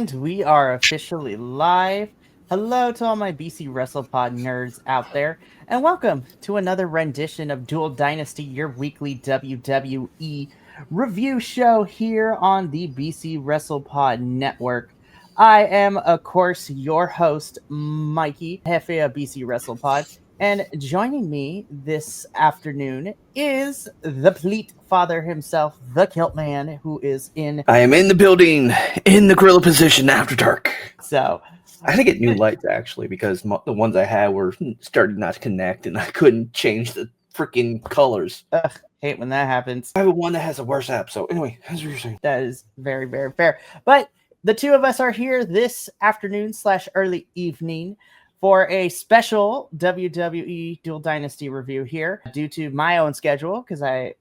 And we are officially live. Hello to all my BC WrestlePod nerds out there, and welcome to another rendition of Dual Dynasty, your weekly WWE review show here on the BC WrestlePod Network. I am, of course, your host, Mikey, Jefe of BC WrestlePod, and joining me this afternoon is the Pleat Father himself, the Kilt Man, who is in. I am in the building, in the gorilla position after dark. So, I had to get new lights actually because the ones I had were starting not to connect, and I couldn't change the freaking colors. hate when that happens. I have one that has a worse app. So anyway, that's what you're saying. That is very, very fair. But the two of us are here this afternoon / early evening for a special WWE Dual Dynasty review here due to my own schedule because I,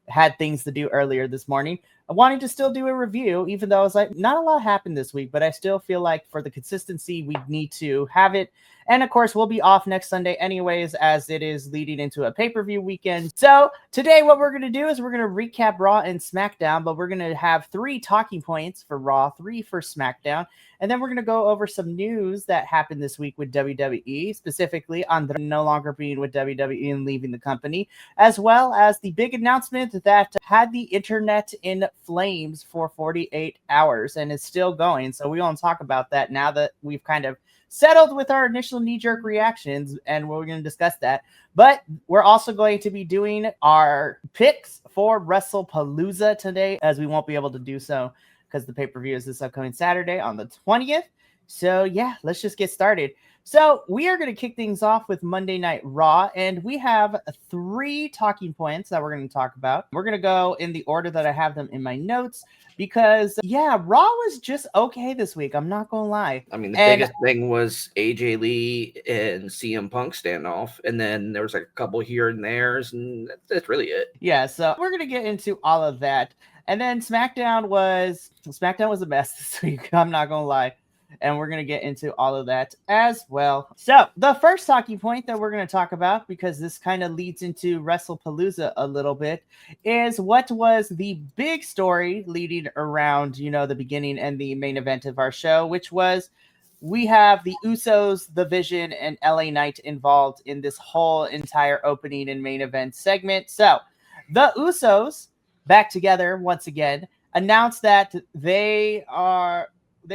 had things to do earlier this morning. I wanted to still do a review, even though I was like, not a lot happened this week, but I still feel like for the consistency, we need to have it. And of course, we'll be off next Sunday anyways, as it is leading into a pay-per-view weekend. So today, what we're going to do is we're going to recap Raw and SmackDown, but we're going to have 3 talking points for Raw, 3 for SmackDown. And then we're going to go over some news that happened this week with WWE, specifically on the no longer being with WWE and leaving the company, as well as the big announcement that had the internet in flames for 48 hours and is still going. So we won't talk about that now that we've kind of settled with our initial knee-jerk reactions, and we're going to discuss that. But we're also going to be doing our picks for WrestlePalooza today, as we won't be able to do so because the pay-per-view is this upcoming Saturday on the 20th. So yeah, let's just get started. So we are going to kick things off with Monday Night Raw, and we have 3 talking points that we're going to talk about. We're going to go in the order that I have them in my notes because, yeah, Raw was just okay this week. I'm not going to lie. I mean, the biggest thing was AJ Lee and CM Punk standoff, and then there was like a couple here and there's, and that's really it. Yeah, so we're going to get into all of that. And then SmackDown was a mess this week. I'm not going to lie. And we're going to get into all of that as well. So the first talking point that we're going to talk about, because this kind of leads into WrestlePalooza a little bit, is what was the big story leading around, the beginning and the main event of our show, which was we have the Usos, The Vision, and LA Knight involved in this whole entire opening and main event segment. So the Usos, back together once again, announced that they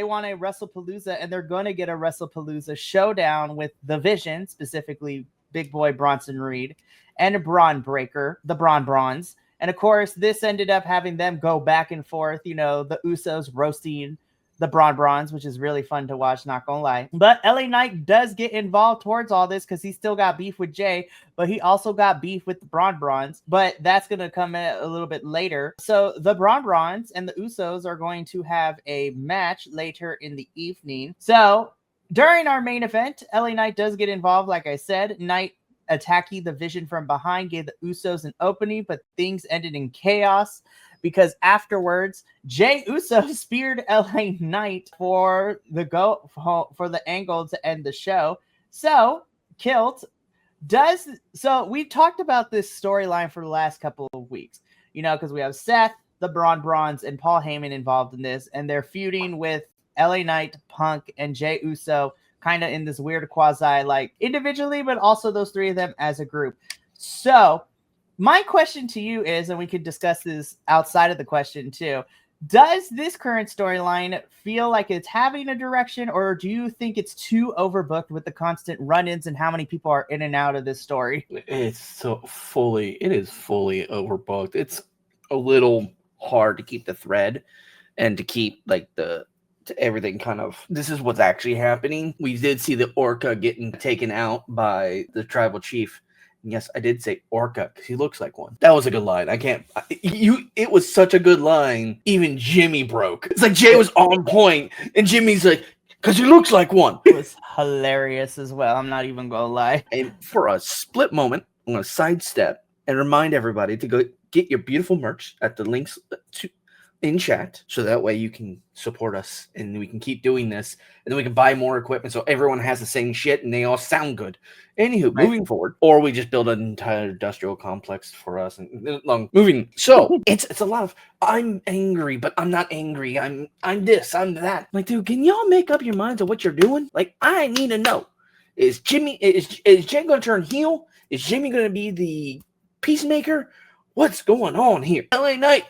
want a WrestlePalooza, and they're going to get a WrestlePalooza showdown with The Vision, specifically Big Boy Bronson Reed, and Braun Breaker, the Braun Brawns. And of course, this ended up having them go back and forth, the Usos roasting the Braun Brawns, which is really fun to watch, not gonna lie. But LA Knight does get involved towards all this because he still got beef with Jay, but he also got beef with the Braun Brawns. But that's gonna come in a little bit later. So the Braun Brawns and the Usos are going to have a match later in the evening. So during our main event, LA Knight does get involved, like I said. Knight attacking the Vision from behind gave the Usos an opening, but things ended in chaos, because afterwards, Jey Uso speared LA Knight for the angle to end the show. So we've talked about this storyline for the last couple of weeks, because we have Seth, the Braun Brawns, and Paul Heyman involved in this, and they're feuding with LA Knight, Punk, and Jey Uso, kind of in this weird quasi, like individually, but also those 3 of them as a group. So my question to you is, and we could discuss this outside of the question too, does this current storyline feel like it's having a direction, or do you think it's too overbooked with the constant run-ins and how many people are in and out of this story? It is fully overbooked. It's a little hard to keep the thread and to keep everything kind of, this is what's actually happening. We did see the Orca getting taken out by the tribal chief. Yes, I did say Orca because he looks like one. That was a good line. It was such a good line. Even Jimmy broke. It's like Jay was on point, and Jimmy's like, because he looks like one. It was hilarious as well. I'm not even going to lie. And for a split moment, I'm going to sidestep and remind everybody to go get your beautiful merch at the links in chat, so that way you can support us and we can keep doing this, and then we can buy more equipment so everyone has the same shit and they all sound good. Anywho, moving forward, or we just build an entire industrial complex for us and moving. So it's a lot of I'm angry, but I'm not angry. I'm this, I'm that. Like, dude, can y'all make up your minds on what you're doing? Like, I need to know. Is Jay gonna turn heel? Is Jimmy gonna be the peacemaker? What's going on here? LA Knight,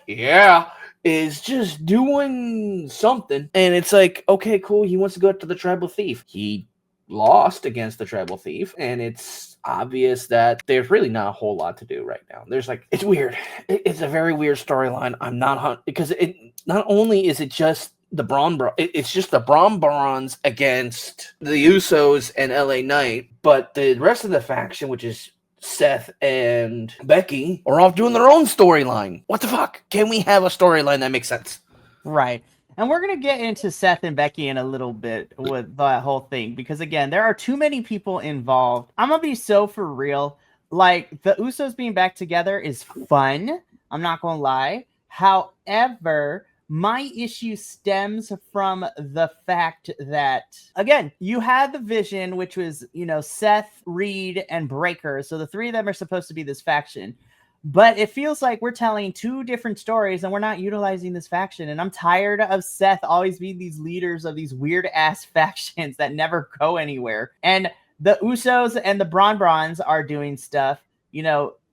is just doing something. And it's like, okay, cool. He wants to go up to the Tribal Thief. He lost against the Tribal Thief. And it's obvious that there's really not a whole lot to do right now. There's like, it's weird. It's a very weird storyline. I'm not, because it not only is it just the it's just the Braun Brawns against the Usos and LA Knight, but the rest of the faction, which is Seth and Becky, are off doing their own storyline. What the fuck? Can we have a storyline that makes sense? Right. And we're going to get into Seth and Becky in a little bit with that whole thing, because again, there are too many people involved. I'm going to be so for real. Like, the Usos being back together is fun. I'm not going to lie. However, my issue stems from the fact that, again, you had the Vision, which was, Seth, Reed, and Breaker. So the three of them are supposed to be this faction. But it feels like we're telling two different stories and we're not utilizing this faction. And I'm tired of Seth always being these leaders of these weird-ass factions that never go anywhere. And the Usos and the Braun Brawns are doing stuff.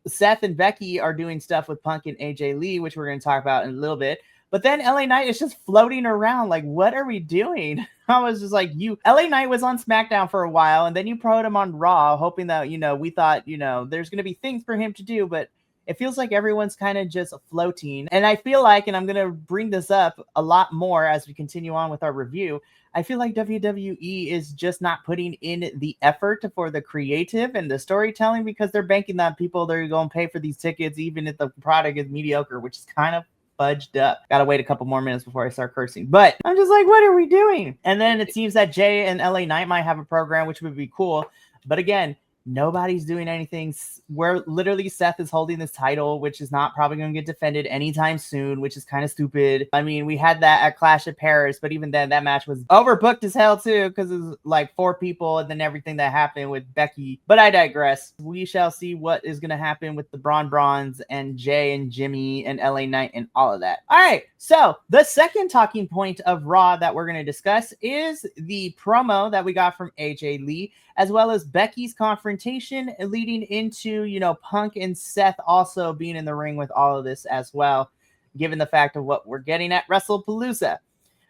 Seth and Becky are doing stuff with Punk and AJ Lee, which we're going to talk about in a little bit. But then LA Knight is just floating around. Like, what are we doing? I was just like, LA Knight was on SmackDown for a while, and then you promoted him on Raw, hoping that, we thought, there's going to be things for him to do, but it feels like everyone's kind of just floating. And I feel like, and I'm going to bring this up a lot more as we continue on with our review, I feel like WWE is just not putting in the effort for the creative and the storytelling, because they're banking on people that are going to pay for these tickets, even if the product is mediocre, which is kind of fudged up. Gotta wait a couple more minutes before I start cursing. But I'm just like, what are we doing? And then it seems that Jay and LA Knight might have a program, which would be cool. But again, nobody's doing anything. Where literally Seth is holding this title, which is not probably going to get defended anytime soon, which is kind of stupid. I mean, we had that at Clash of Paris, but even then, that match was overbooked as hell too, because it was like 4 people and then everything that happened with Becky. But I digress. We shall see what is going to happen with the Braun Brawns and Jay and Jimmy and LA Knight and all of that. All right, so the second talking point of Raw that we're going to discuss is the promo that we got from AJ Lee, as well as Becky's confrontation leading into, Punk and Seth also being in the ring with all of this as well, given the fact of what we're getting at WrestlePalooza.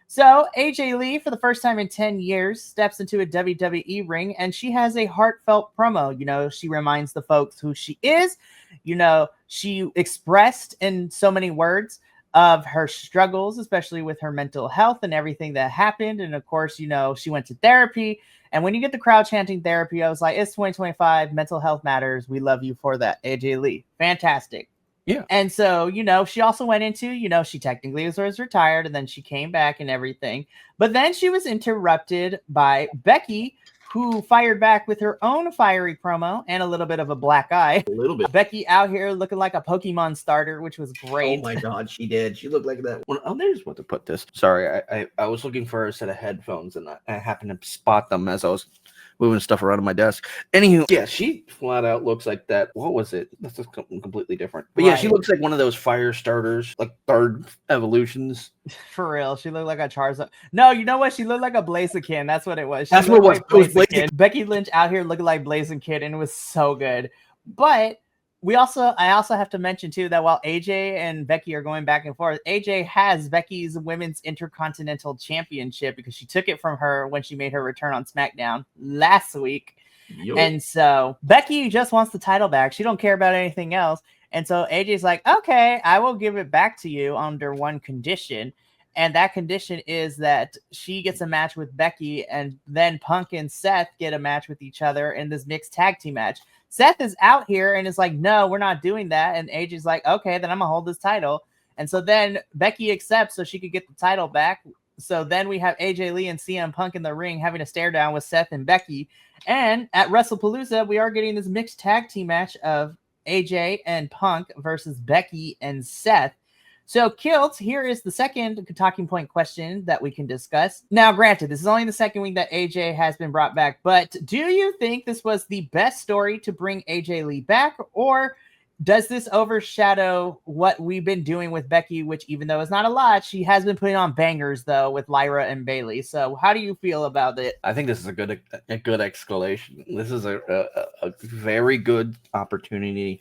So AJ Lee, for the first time in 10 years, steps into a WWE ring, and she has a heartfelt promo. She reminds the folks who she is. She expressed in so many words of her struggles, especially with her mental health and everything that happened. And of course, she went to therapy. And when you get the crowd chanting therapy, I was like, it's 2025. Mental health matters. We love you for that, AJ Lee. Fantastic. Yeah. And so, she also went into, she technically was retired, and then she came back and everything. But then she was interrupted by Becky, who fired back with her own fiery promo and a little bit of a black eye. A little bit. Becky out here looking like a Pokemon starter, which was great. Oh my God, she did. She looked like that. Oh, there's what to put this. Sorry, I was looking for a set of headphones, and I happened to spot them as I was moving stuff around on my desk. Anywho, yeah, she flat out looks like that. What was it? That's just completely different. But yeah, she looks like one of those fire starters, like third evolutions. For real, she looked like a Charizard. No, you know what? She looked like a Blaziken. That's what it was. That's what it was. Blaziken. Becky Lynch out here looking like Blaziken, and it was so good. But I also have to mention too that while AJ and Becky are going back and forth, AJ has Becky's Women's Intercontinental Championship because she took it from her when she made her return on SmackDown last week. Yo. And so Becky just wants the title back. She don't care about anything else. And so AJ's like, okay, I will give it back to you under one condition. And that condition is that she gets a match with Becky, and then Punk and Seth get a match with each other in this mixed tag team match. Seth is out here and is like, no, we're not doing that. And AJ's like, okay, then I'm going to hold this title. And so then Becky accepts so she could get the title back. So then we have AJ Lee and CM Punk in the ring having a stare down with Seth and Becky. And at WrestlePalooza, we are getting this mixed tag team match of AJ and Punk versus Becky and Seth. So, Kilt, here is the second talking point question that we can discuss. Now, granted, this is only the second week that AJ has been brought back, but do you think this was the best story to bring AJ Lee back, or does this overshadow what we've been doing with Becky, which, even though it's not a lot, she has been putting on bangers, though, with Lyra and Bayley. So how do you feel about it? I think this is a good escalation. This is a very good opportunity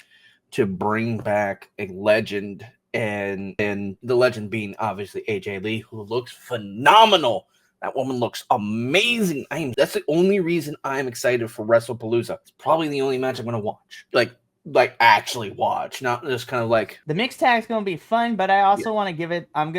to bring back a legend, and the legend being obviously AJ Lee, who looks phenomenal. That woman looks amazing. That's the only reason I'm excited for WrestlePalooza. It's probably the only match I'm gonna watch. Like actually watch, not just kind of like. The mixed tag's gonna be fun, but I also want to give it. I'm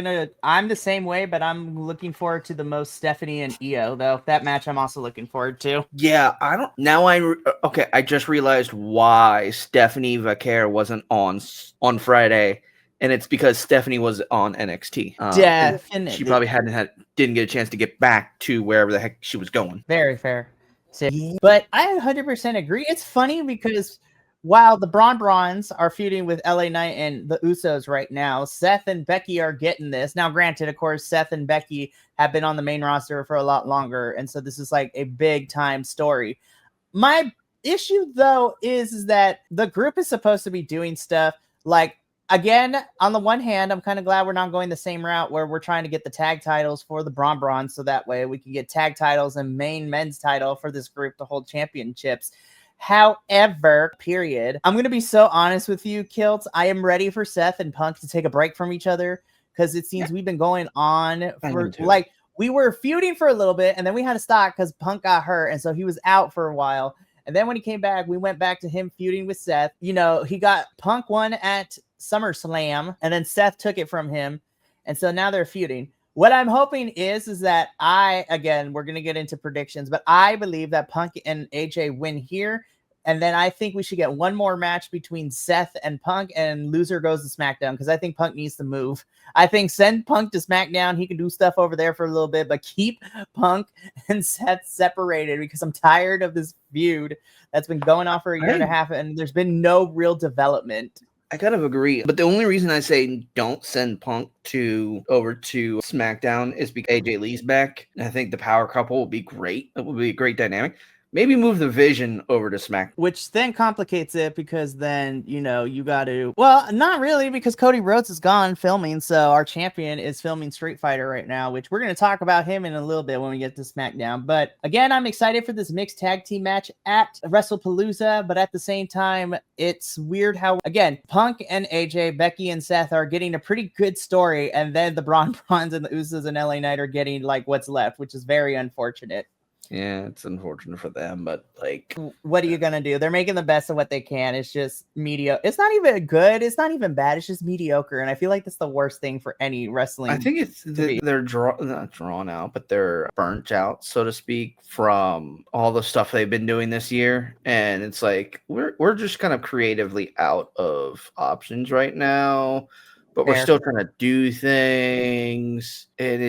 the same way, but I'm looking forward to the most Stephanie and Io, though. That match I'm also looking forward to. Yeah, I just realized why Stephanie Vaquer wasn't on Friday, and it's because Stephanie was on NXT. Definitely. She probably didn't get a chance to get back to wherever the heck she was going. Very fair. So, but I 100% agree. It's funny because while the Brawns are feuding with LA Knight and the Usos right now, Seth and Becky are getting this. Now, granted, of course, Seth and Becky have been on the main roster for a lot longer, and so this is like a big time story. My issue, though, is that the group is supposed to be doing stuff like, again, on the one hand, I'm kind of glad we're not going the same route where we're trying to get the tag titles for the Brawns, so that way we can get tag titles and main men's title for this group to hold championships. However, I'm going to be so honest with you, Kilt. I am ready for Seth and Punk to take a break from each other, because it seems we've been going on for like, we were feuding for a little bit, and then we had to stop because Punk got hurt, and so he was out for a while. And then when he came back, we went back to him feuding with Seth. You know, he got Punk won at SummerSlam, and then Seth took it from him, and so now they're feuding. What I'm hoping is that we're going to get into predictions, but I believe that Punk and AJ win here. And then I think we should get one more match between Seth and Punk, and loser goes to SmackDown, because I think Punk needs to move. I think send Punk to SmackDown. He can do stuff over there for a little bit, but keep Punk and Seth separated, because I'm tired of this feud that's been going on for a year and a half, and there's been no real development. I kind of agree, but the only reason I say don't send Punk over to SmackDown is because AJ Lee's back. And I think the power couple will be great. It will be a great dynamic. Maybe move the Vision over to SmackDown. Which then complicates it, because then, you got to... Well, not really, because Cody Rhodes is gone filming, so our champion is filming Street Fighter right now, which we're going to talk about him in a little bit when we get to SmackDown. But again, I'm excited for this mixed tag team match at WrestlePalooza, but at the same time, it's weird how, again, Punk and AJ, Becky and Seth are getting a pretty good story, and then the Brawns and the Usos and LA Knight are getting like what's left, which is very unfortunate. Yeah, it's unfortunate for them, but like, what are you gonna do? They're making the best of what they can. It's just mediocre. It's not even good. It's not even bad. It's just mediocre, and I feel like that's the worst thing for any wrestling. I think they're not drawn out, but they're burnt out, so to speak, from all the stuff they've been doing this year, and it's like we're just kind of creatively out of options right now. But we're still trying to do things, and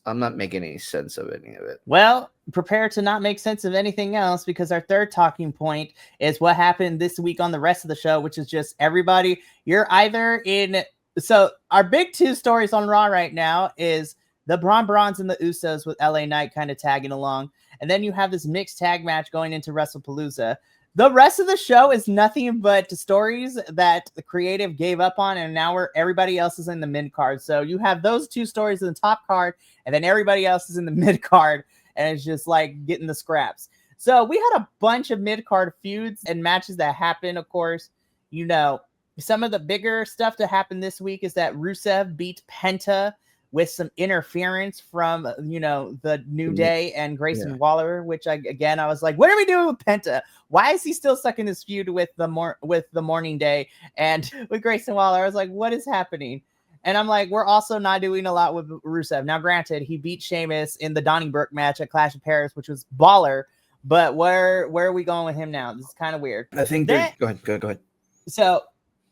I'm not making any sense of any of it. Well, prepare to not make sense of anything else, because our third talking point is what happened this week on the rest of the show, which is just everybody. You're either in. So our big two stories on Raw right now is the Brawns and the Usos with LA Knight kind of tagging along. And then you have this mixed tag match going into WrestlePalooza. The rest of the show is nothing but stories that the creative gave up on, and now everybody else is in the mid card. So you have those two stories in the top card, and then everybody else is in the mid card, and it's just like getting the scraps. So we had a bunch of mid card feuds and matches that happened. Of course, some of the bigger stuff to happen this week is that Rusev beat Penta with some interference from, the New Day and Grayson Waller, which I was like, what are we doing with Penta? Why is he still stuck in this feud with the Morning Day and with Grayson Waller? I was like, what is happening? And I'm like, we're also not doing a lot with Rusev. Now, granted, he beat Sheamus in the Donnybrook match at Clash of Paris, which was baller, but where are we going with him now? This is kind of weird. I think go ahead. So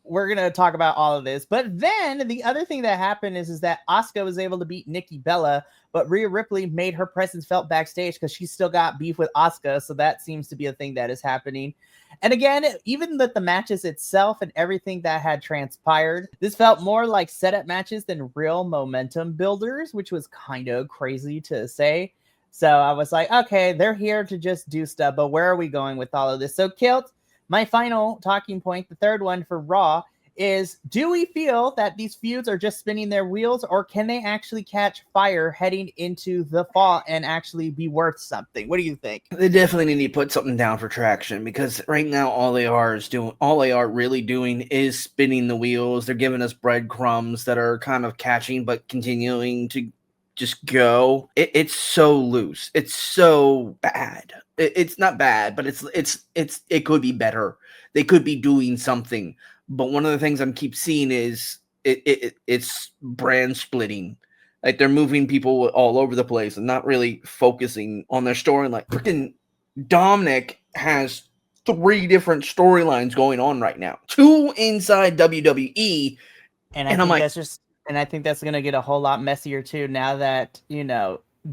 we're going to talk about all of this. But then the other thing that happened is that Asuka was able to beat Nikki Bella, but Rhea Ripley made her presence felt backstage because she still got beef with Asuka. So that seems to be a thing that is happening. And again, even with the matches itself and everything that had transpired, this felt more like setup matches than real momentum builders, which was kind of crazy to say. So I was like, okay, they're here to just do stuff, but where are we going with all of this? So Kilt, my final talking point, the third one for Raw, is do we feel that these feuds are just spinning their wheels, or can they actually catch fire heading into the fall and actually be worth something? What do you think? They definitely need to put something down for traction, because right now all they are really doing is spinning the wheels. They're giving us breadcrumbs that are kind of catching but continuing to just go. It's so loose. It's so bad. It's not bad, but it could be better. They could be doing something. But one of the things I'm keep seeing is it's brand splitting. Like, they're moving people all over the place and not really focusing on their story. Like, freaking Dominic has 3 different storylines going on right now. 2 inside WWE. And I think that's going to get a whole lot messier too, now that,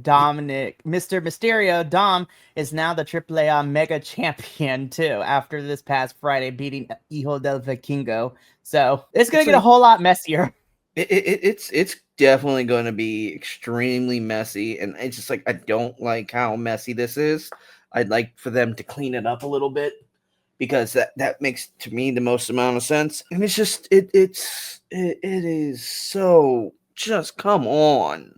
Dominic, Mr. Mysterio, Dom, is now the AAA Mega Champion too, after this past Friday beating Hijo del Vikingo. So it's going to get a whole lot messier. It's definitely going to be extremely messy, and it's just like, I don't like how messy this is. I'd like for them to clean it up a little bit, because that makes, to me, the most amount of sense. And it's just it is so, just come on.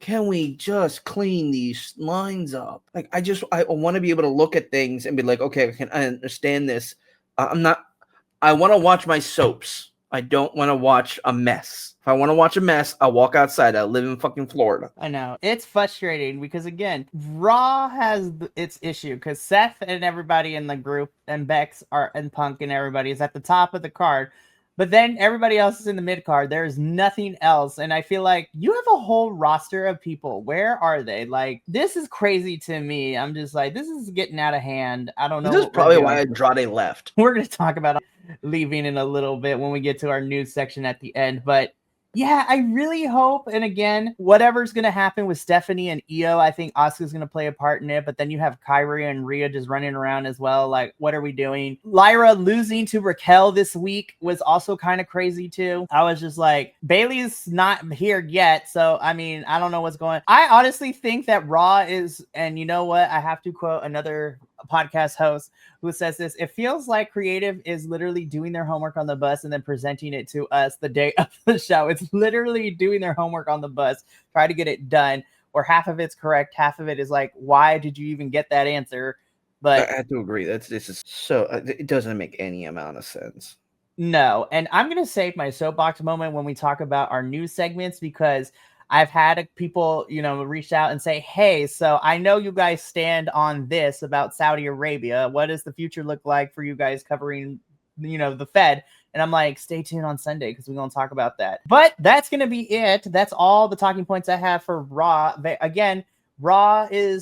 Can we just clean these lines up? Like, I want to be able to look at things and be like, okay, I understand this. I want to watch my soaps. I don't want to watch a mess. If I want to watch a mess, I'll walk outside. I live in fucking Florida. I know. It's frustrating because, again, Raw has its issue because Seth and everybody in the group and Bex and Punk and everybody is at the top of the card. But then everybody else is in the mid card. There's nothing else. And I feel like you have a whole roster of people. Where are they? Like, this is crazy to me. I'm just like, this is getting out of hand. I don't know. This is probably why Andrade left. We're going to talk about leaving in a little bit when we get to our news section at the end. But yeah, I really hope. And again, whatever's going to happen with Stephanie and Io, I think Asuka's going to play a part in it. But then you have Kyrie and Rhea just running around as well. Like, what are we doing? Lyra losing to Raquel this week was also kind of crazy too. I was just like, Bailey's not here yet. So, I mean, I don't know what's going on. I honestly think that Raw is, and you know what? I have to quote another podcast host who says this: it feels like creative is literally doing their homework on the bus and then presenting it to us the day of the show. It's literally doing their homework on the bus, try to get it done, or half of it's correct, half of it is like, why did you even get that answer? But I have to agree. This is so, it doesn't make any amount of sense. No, and I'm going to save my soapbox moment when we talk about our news segments, because I've had people, reach out and say, hey, so I know you guys stand on this about Saudi Arabia. What does the future look like for you guys covering, the Fed? And I'm like, stay tuned on Sunday because we're going to talk about that. But that's going to be it. That's all the talking points I have for Raw. Again, Raw and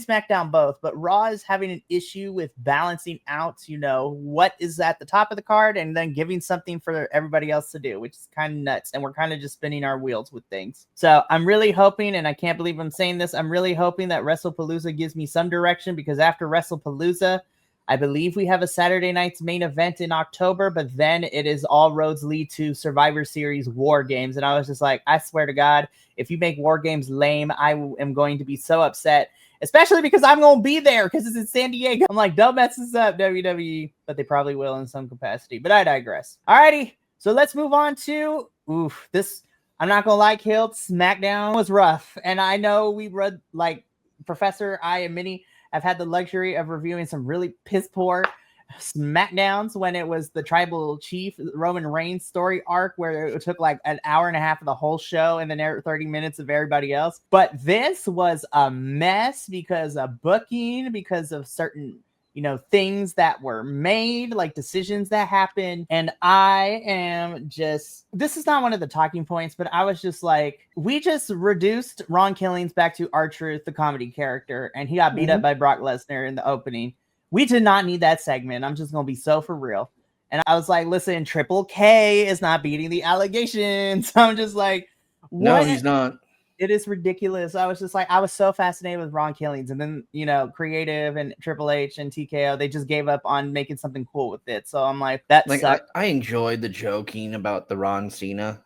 SmackDown both, but Raw is having an issue with balancing out, what is at the top of the card and then giving something for everybody else to do, which is kind of nuts. And we're kind of just spinning our wheels with things. So I'm really hoping, and I can't believe I'm saying this, I'm really hoping that WrestlePalooza gives me some direction, because after WrestlePalooza, I believe we have a Saturday night's main event in October, but then it is all roads lead to Survivor Series War Games. And I was just like, I swear to God, if you make War Games lame, I am going to be so upset, especially because I'm going to be there because it's in San Diego. I'm like, don't mess this up, WWE, but they probably will in some capacity. But I digress. Alrighty, so let's move on to this. I'm not going to lie, Kilt, SmackDown was rough. And I know we read, like, Professor, I, and Minnie, I've had the luxury of reviewing some really piss poor SmackDowns when it was the Tribal Chief Roman Reigns story arc, where it took like an hour and a half of the whole show and then 30 minutes of everybody else. But this was a mess because of booking, because of certain things that were made, like decisions that happened. And this is not one of the talking points, but I was just like, we just reduced Ron Killings back to R-Truth, the comedy character, and he got beat up by Brock Lesnar in the opening. We did not need that segment. I'm just going to be so for real. And I was like, listen, Triple K is not beating the allegations. I'm just like, what? No, he's not. It is ridiculous. I was just like, I was so fascinated with Ron Killings, and then Creative and Triple H and TKO, they just gave up on making something cool with it. So I'm like, that sucked. I enjoyed the joking about the Ron Cena,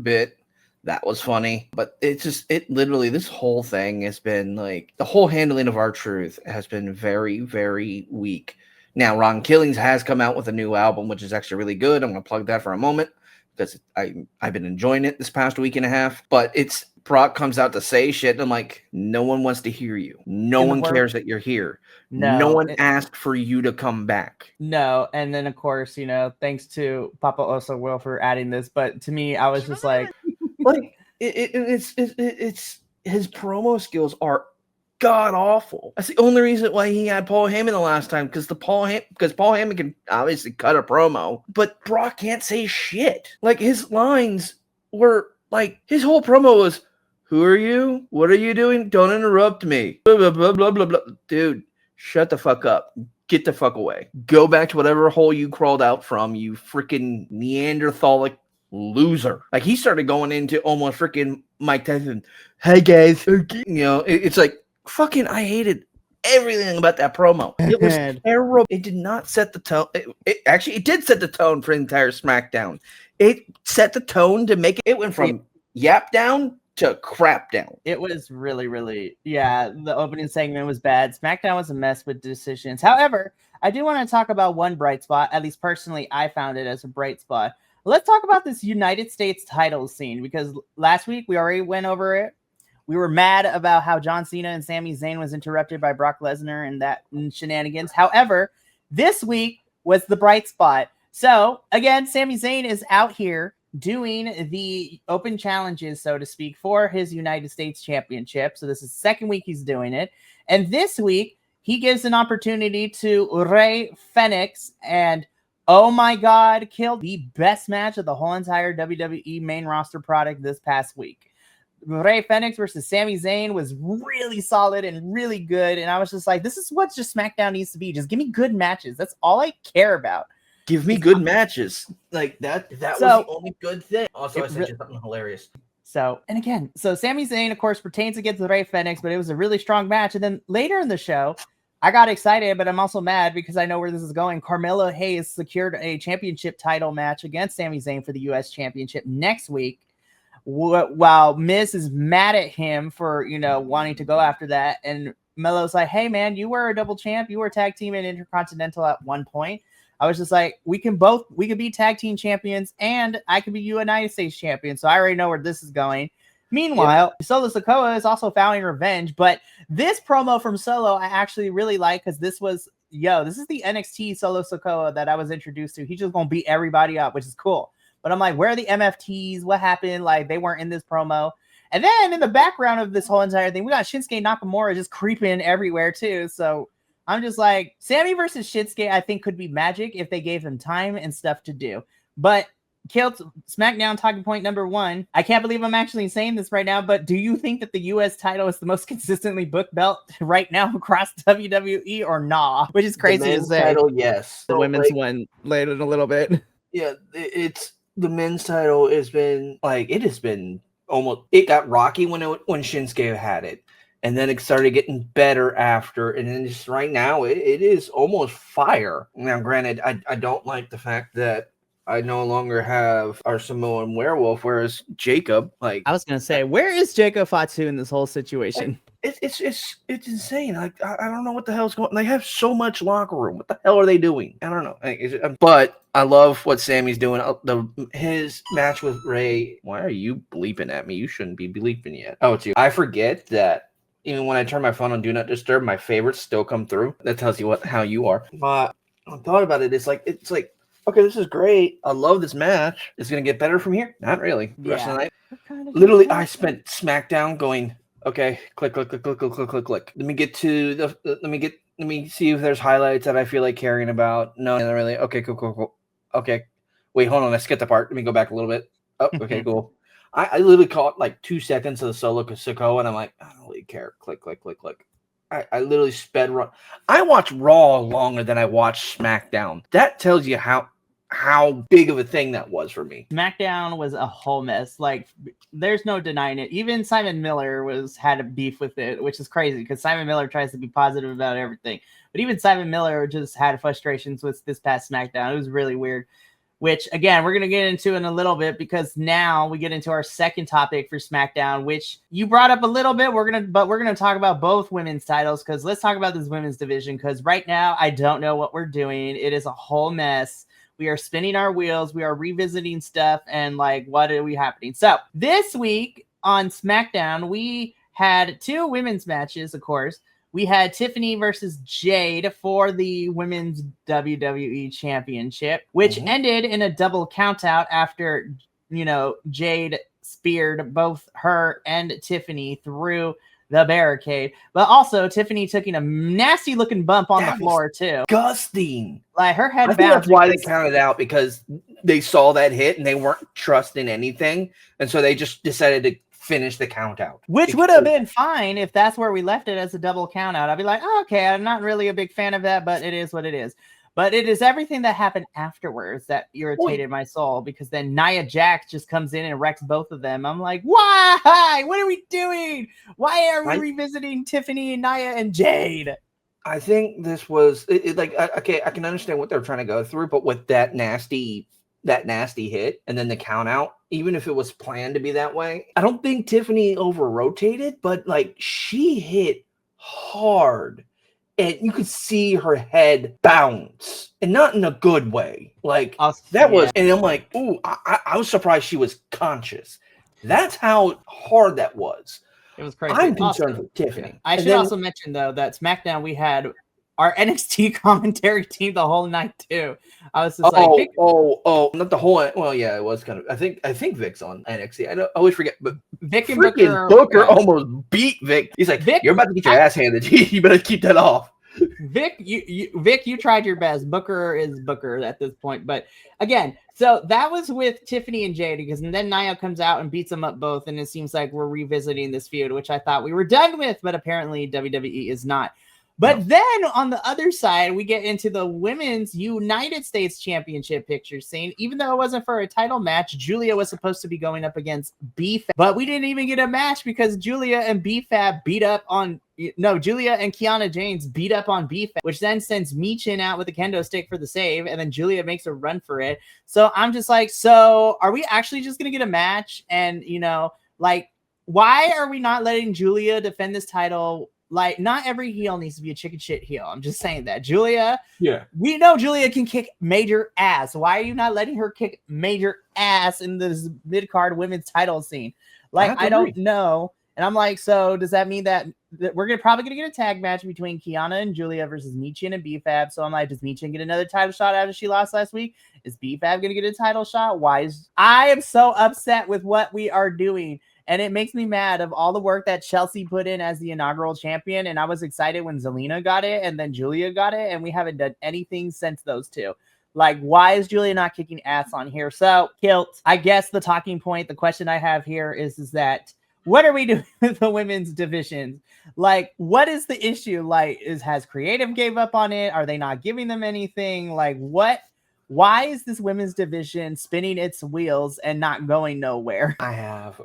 bit. That was funny, but it literally, this whole thing has been like, the whole handling of R-Truth has been very, very weak. Now, Ron Killings has come out with a new album, which is actually really good. I'm going to plug that for a moment because I've been enjoying it this past week and a half, but Brock comes out to say shit, and I'm like, no one wants to hear you. No one cares that you're here. No one asked for you to come back. No, and then of course, thanks to Papa Oso Will for adding this, but to me, I was just like, it's his promo skills are god awful. That's the only reason why he had Paul Heyman the last time, because Paul Heyman can obviously cut a promo, but Brock can't say shit. Like, his lines were like, his whole promo was, "Who are you? What are you doing? Don't interrupt me." Blah, blah, blah, blah, blah, blah. Dude, shut the fuck up. Get the fuck away. Go back to whatever hole you crawled out from, you freaking Neanderthalic loser. Like, he started going into almost freaking Mike Tyson. "Hey, guys." It's like, fucking, I hated everything about that promo. It was terrible. It did not set the tone. It did set the tone for the entire SmackDown. It set the tone to make it went from yap down to crap down. It was really, really, the opening segment was bad. SmackDown was a mess with decisions. However, I do want to talk about one bright spot. At least personally, I found it as a bright spot. Let's talk about this United States title scene, because last week we already went over it. We were mad about how John Cena and Sami Zayn was interrupted by Brock Lesnar and that shenanigans. However, this week was the bright spot. So again, Sami Zayn is out here doing the open challenges, so to speak, for his United States Championship. So this is the second week he's doing it. And this week, he gives an opportunity to Rey Fenix, and oh my God, killed the best match of the whole entire WWE main roster product this past week. Rey Fenix versus Sami Zayn was really solid and really good. And I was just like, this is what just SmackDown needs to be. Just give me good matches. That's all I care about. Give me good matches. Like, that was the only good thing. Also, I said something hilarious. So Sami Zayn, of course, pertains against Rey Fenix, but it was a really strong match. And then later in the show, I got excited, but I'm also mad because I know where this is going. Carmelo Hayes secured a championship title match against Sami Zayn for the U.S. Championship next week, while Miz is mad at him for, wanting to go after that. And Melo's like, hey, man, you were a double champ. You were tag team and intercontinental at one point. I was just like, we could be tag team champions, and I could be United States champion. So I already know where this is going. Meanwhile, Solo Sikoa is also vowing revenge, but this promo from Solo I actually really like, because this is the NXT Solo Sikoa that I was introduced to. He's just gonna beat everybody up, which is cool. But I'm like, where are the MFTs? What happened? Like, they weren't in this promo. And then in the background of this whole entire thing, we got Shinsuke Nakamura just creeping everywhere too. So I'm just like, Sammy versus Shinsuke, I think, could be magic if they gave them time and stuff to do. But Kilt, SmackDown talking point number one. I can't believe I'm actually saying this right now, but do you think that the U.S. title is the most consistently booked belt right now across WWE, or nah? Which is crazy to say. Title, yes. The women's one later in a little bit. Yeah, it's the men's title has been like, it has been almost, it got rocky when Shinsuke had it. And then it started getting better after, and then just right now, it is almost fire. Now, granted, I don't like the fact that I no longer have our Samoan werewolf, whereas Jacob, like, I was gonna say, where is Jacob Fatu in this whole situation? It's insane. Like, I don't know what the hell's going on. They have so much locker room. What the hell are they doing? I don't know. But I love what Sammy's doing. His match with Ray. Why are you bleeping at me? You shouldn't be bleeping yet. Oh, it's you. I forget that. Even when I turn my phone on Do Not Disturb, my favorites still come through. That tells you how you are. But I thought about it. It's like, okay, this is great. I love this match. It's gonna get better from here. Not really. The rest of the night, literally, I spent SmackDown going, okay, click. Let me get to let me see if there's highlights that I feel like caring about. No, not really. Okay, cool. Okay, wait, hold on. I skipped the part. Let me go back a little bit. Oh, okay, cool. I literally caught like 2 seconds of the Solo Sikoa, and I'm like, I don't really care. Click. I literally sped run. I watch Raw longer than I watch SmackDown. That tells you how how big of a thing that was for me. SmackDown was a whole mess. Like, there's no denying it. Even Simon Miller had a beef with it, which is crazy because Simon Miller tries to be positive about everything. But even Simon Miller just had frustrations with this past SmackDown. It was really weird. Which, again, we're going to get into in a little bit because now we get into our second topic for SmackDown, which you brought up a little bit. We're going to talk about both women's titles because let's talk about this women's division because right now I don't know what we're doing. It is a whole mess. We are spinning our wheels. We are revisiting stuff and like, what are we happening? So this week on SmackDown, we had 2 women's matches, of course. We had Tiffany versus Jade for the Women's WWE Championship, which ended in a double countout after, Jade speared both her and Tiffany through the barricade. But also, Tiffany took a nasty looking bump on the floor, too. Disgusting. Like, her head I think that's why they counted out, because they saw that hit and they weren't trusting anything. And so they just decided to finish the count out, which would have been fine if that's where we left it as a double count out. I'd be like, oh, okay, I'm not really a big fan of that, but it is what it is. But it is everything that happened afterwards that irritated my soul, because then Nia Jax just comes in and wrecks both of them. I'm like, why? What are we doing? Why are we revisiting Tiffany and Nia and Jade? I think this was okay, I can understand what they're trying to go through, but with that nasty hit and then the count out, even if it was planned to be that way, I don't think Tiffany over rotated, but like she hit hard and you could see her head bounce, and not in a good way. Like that was, and I'm like, ooh, I was surprised she was conscious. That's how hard that was. It was crazy. I'm concerned with Tiffany. I should also mention though that SmackDown, we had our NXT commentary team the whole night too. I was just not the whole. Well, yeah, it was kind of. I think Vic's on NXT. I always forget, but Vic and Booker almost beat Vic. He's like, Vic, you're about to get your ass handed. You better keep that off. Vic, you tried your best. Booker is Booker at this point, but again, so that was with Tiffany and Jade, because then Nia comes out and beats them up both, and it seems like we're revisiting this feud, which I thought we were done with, but apparently WWE is not. But then on the other side, we get into the Women's United States Championship picture scene. Even though it wasn't for a title match, Julia was supposed to be going up against B-Fab. But we didn't even get a match because Julia and B-Fab Julia and Kiana James beat up on B-Fab, which then sends Michin out with a kendo stick for the save, and then Julia makes a run for it. So I'm just like, so are we actually just going to get a match? And, why are we not letting Julia defend this title? Like, not every heel needs to be a chicken shit heel. I'm just saying that. Julia, we know Julia can kick major ass. Why are you not letting her kick major ass in this mid-card women's title scene? Like, I don't know. And I'm like, so does that mean that we're probably going to get a tag match between Kiana and Julia versus Michin and B-Fab? So I'm like, does Michin get another title shot after she lost last week? Is B-Fab going to get a title shot? I am so upset with what we are doing. And it makes me mad of all the work that Chelsea put in as the inaugural champion. And I was excited when Zelina got it and then Julia got it. And we haven't done anything since those two. Like, why is Julia not kicking ass on here? So, Kilt, I guess the talking point, the question I have here is that what are we doing with the women's divisions? Like, what is the issue? Like, has creative gave up on it? Are they not giving them anything? Like, what? Why is this women's division spinning its wheels and not going nowhere? I have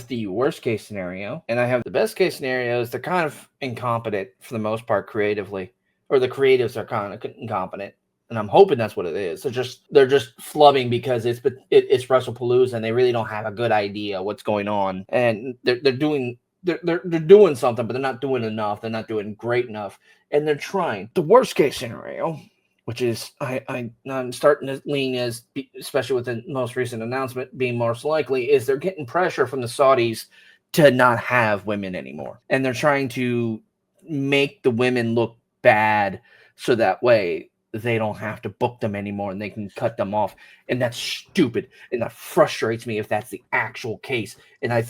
the worst case scenario, and I have the best case scenarios. They're kind of incompetent for the most part creatively, or the creatives are kind of incompetent, and I'm hoping that's what it is. They're just flubbing because it's WrestlePalooza and they really don't have a good idea what's going on, and they're doing something, but they're not doing enough. They're not doing great enough, and they're trying. The worst case scenario, which is I'm starting to lean as, especially with the most recent announcement being most likely, is they're getting pressure from the Saudis to not have women anymore. And they're trying to make the women look bad so that way they don't have to book them anymore and they can cut them off. And that's stupid. And that frustrates me if that's the actual case. And I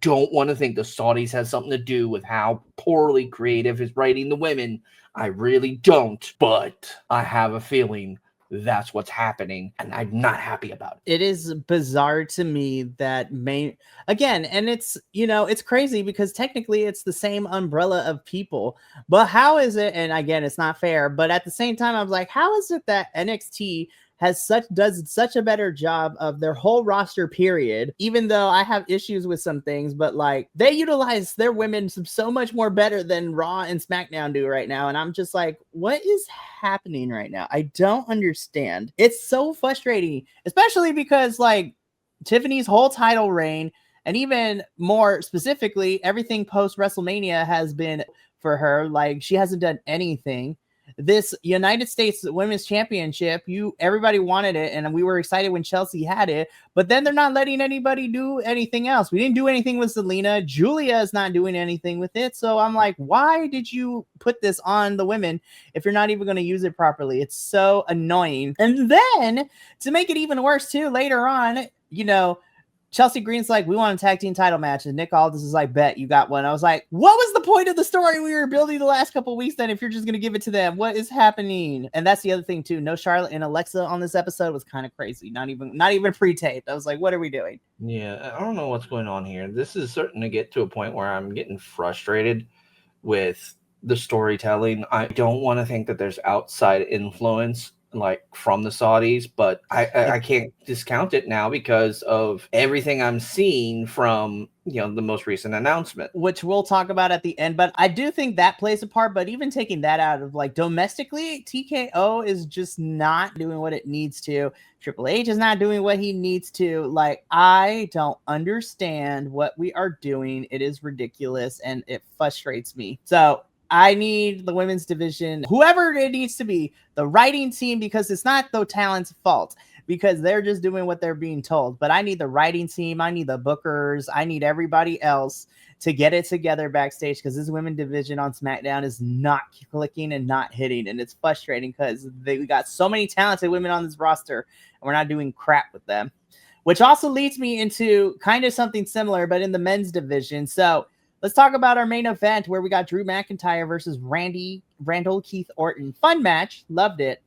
don't want to think the Saudis has something to do with how poorly creative is writing the women. I really don't, but I have a feeling that's what's happening, and I'm not happy about it. It is bizarre to me that again, and it's, you know, it's crazy because technically it's the same umbrella of people, but how is it, and again, it's not fair, but at the same time I was like, how is it that NXT does such a better job of their whole roster period, even though I have issues with some things, but like they utilize their women so much more better than Raw and SmackDown do right now. And I'm just like, what is happening right now? I don't understand. It's so frustrating, especially because like Tiffany's whole title reign, and even more specifically, everything post WrestleMania has been for her. Like she hasn't done anything. This United States Women's Championship, everybody wanted it, and we were excited when Chelsea had it, but then they're not letting anybody do anything else. We didn't do anything with Selena. Julia is not doing anything with it. So I'm like, why did you put this on the women if you're not even going to use it properly? It's so annoying. And then to make it even worse too, later on, you know, Chelsea Green's like, we want a tag team title match. And Nick Aldis is like, bet you got one. I was like, what was the point of the story we were building the last couple of weeks then if you're just going to give it to them? What is happening? And that's the other thing too. No Charlotte and Alexa on this episode was kind of crazy. Not even pre-taped. I was like, what are we doing? Yeah, I don't know what's going on here. This is starting to get to a point where I'm getting frustrated with the storytelling. I don't want to think that there's outside influence like from the Saudis, but I can't discount it now because of everything I'm seeing from, you know, the most recent announcement, which we'll talk about at the end. But I do think that plays a part. But even taking that out of like domestically, TKO is just not doing what it needs to. Triple H is not doing what he needs to. Like, I don't understand what we are doing. It is ridiculous and it frustrates me. So I need the women's division, whoever it needs to be, the writing team, because it's not the talent's fault, because they're just doing what they're being told. But I need the writing team. I need the bookers. I need everybody else to get it together backstage, because this women's division on SmackDown is not clicking and not hitting. And it's frustrating because we got so many talented women on this roster and we're not doing crap with them, which also leads me into kind of something similar, but in the men's division. So let's talk about our main event where we got Drew McIntyre versus Randall Keith Orton. Fun match. Loved it.